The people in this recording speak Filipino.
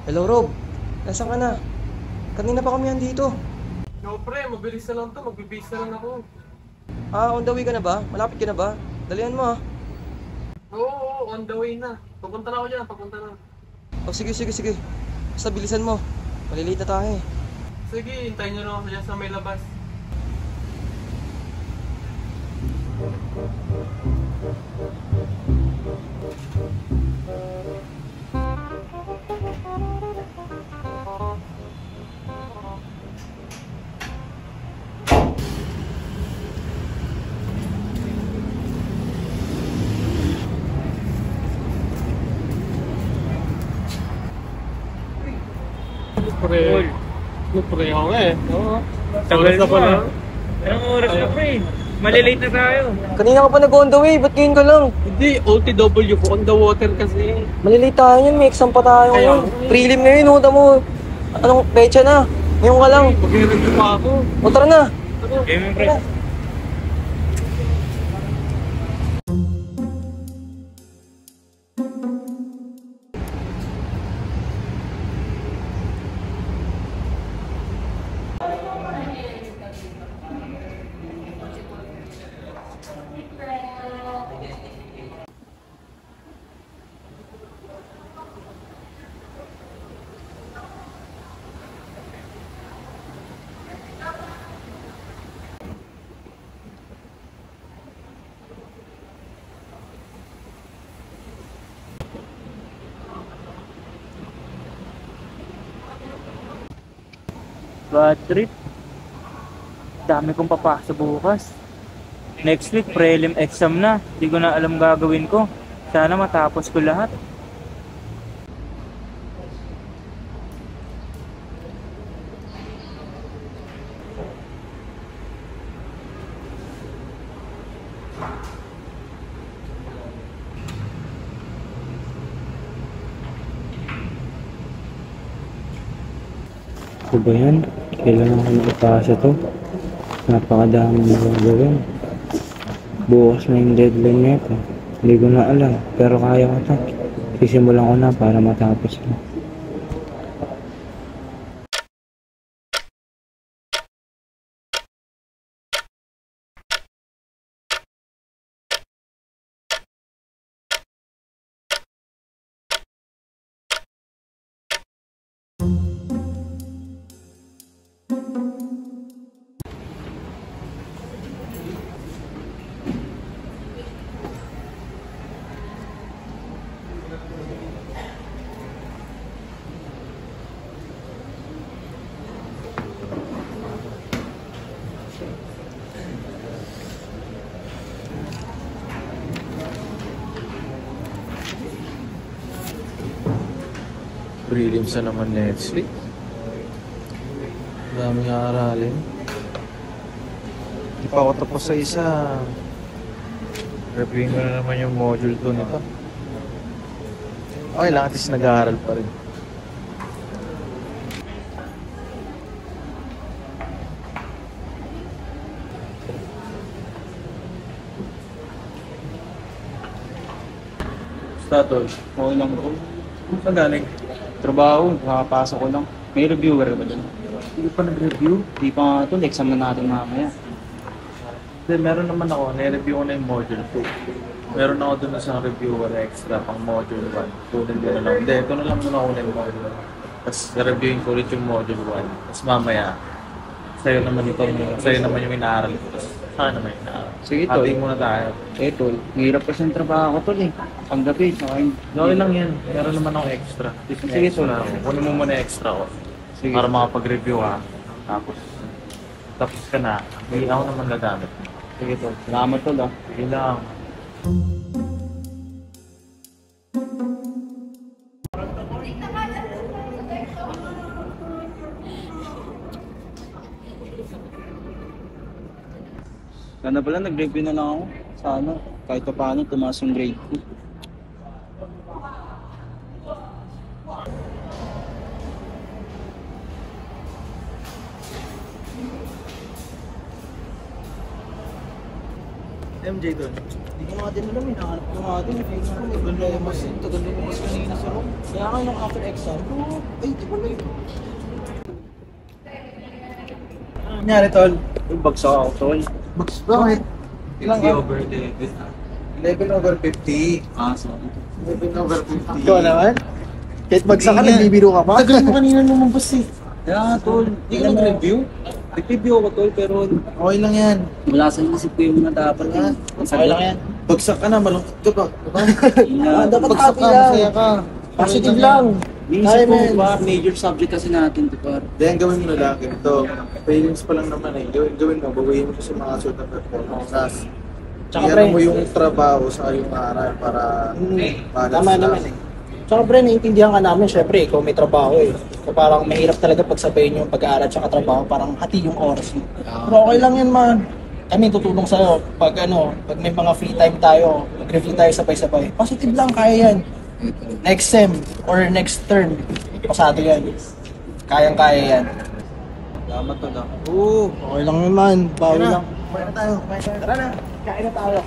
Hello, Rob. Nasaan ka na? Kanina pa kami andito. No pre, mabilis na lang to. Magbibis na lang ako. On the way ka na ba? Malapit ka na ba? Dalian mo ah. Oo, on the way na. Papunta na ako dyan, papunta na. Sige. Basta bilisan mo. Malilate na tayo eh. Sige, hintayin nyo na ako dyan sa may labas. Pre, pre ako eh. Oo. Tagal na pala. Anong oras na pre? Malilate na tayo. Kanina ka pa nag-on the way. Ba't ngayon ka lang? Hindi, OTW po on the water kasi. Malilate tayo yun. May exam pa tayo ngayon. Prelim ngayon. Huwag mo. Anong pecha na? Ngayon ka lang. Mag-review pa ako. O tara na. Game pre. Bad trip. Dami kong papasa bukas. Next week, prelim exam na. Hindi ko na alam gagawin ko. Sana matapos ko lahat. Ano ba yan? Kailangan ko na ipasa to. Napakadami na gagawin. Bukas na yung deadline nito. Hindi ko na alam. Pero kaya ko to. Sisimulan ko na para matapos na. Prelims na naman Netflix. Daming aralin. Hindi pa ako tapos sa isa. Reviewin ko na naman yung module 2 nito. Okay lang, at least nag-aaral pa rin. Statol, okay lang ko. Saan galing? Trabaho, nakapasok ko lang. May reviewer ba dun? Hindi pa nag-review? Di pa nga ito, exam na natin mamaya. Hindi, meron naman ako. Nai-review ko na yung module 2. Meron ako dun sa reviewer extra pang module 1. Tulad ko na lang. Hindi, ito na lang muna ako na yung module 1. Tapos reviewin ko ulit yung module 1. Tapos mamaya, sa'yo naman yung inaaral ko. Saan naman yung inaaral? Sige, tol. Ating muna tayo. Tol, mahirap kasi yung trabaho ko tol eh. Panggabi, saka yung... Okay lang yan. Meron naman ako extra. Sige, tol. Kunin mo muna extra ko. Sige. Para makapag-review ka. Tapos ka na. Hindi ako naman gagamit. Sige tol, salamat tol ah. Sige lang. Sana pala nag-review na lang ako. Sana, kahit pa paano tumaas yung grade ko. MJ doon. Hindi ko nga din alam, hinahanap ko nga din. Feeling ko may problema siya. Tagal mo mas kanina sa room. Kaya nga nung after exam, ay, di ba na yun? Ano nangyari, tol? Yung bagsak ako, tol. Bakit? Ilang ka? over the 11 over 50. sorry. 11 over 50. Ikaw naman? Kahit bagsak ka, nagbibiro ka pa? Tagal mo kanina lumabas eh. Kaya nga, tol. Hindi ka nag-review? Nag-review ako, tol, pero Okay lang yan. wala sa isip ko yung dapat na. Okay lang yan. Bagsak ka na, malungkot ka ba? Diba? Dapat Bagsak happy ka, lang. masaya ka. Positive lang. Iisip Kaya, ko, men. ba, major subject kasi natin, di ba? Then gawin mo na lang ganito. Feelings pa lang naman eh. Gawin mo, bawiin mo siya sa mga suit na performances. Tsaka, Iyan pre. mo yung trabaho sa yung aral para balance Tama lang. naman eh. Tsaka pre, naiintindihan ka namin, syempre, ikaw may trabaho eh. So parang mahirap talaga pagsabayin yung pag-aaral tsaka trabaho, parang hati yung oras mo. Pero okay lang yan, man. Kami tutulong sa'yo pag pag may mga free time tayo, mag-review tayo sabay-sabay. Positive lang, kaya yan. Next sem or next term, pasado yan. Kayang-kaya yan. Salamat to na. Oo, okay lang naman. Bawi lang. Kumain na tayo. Tara na, kain na tayo.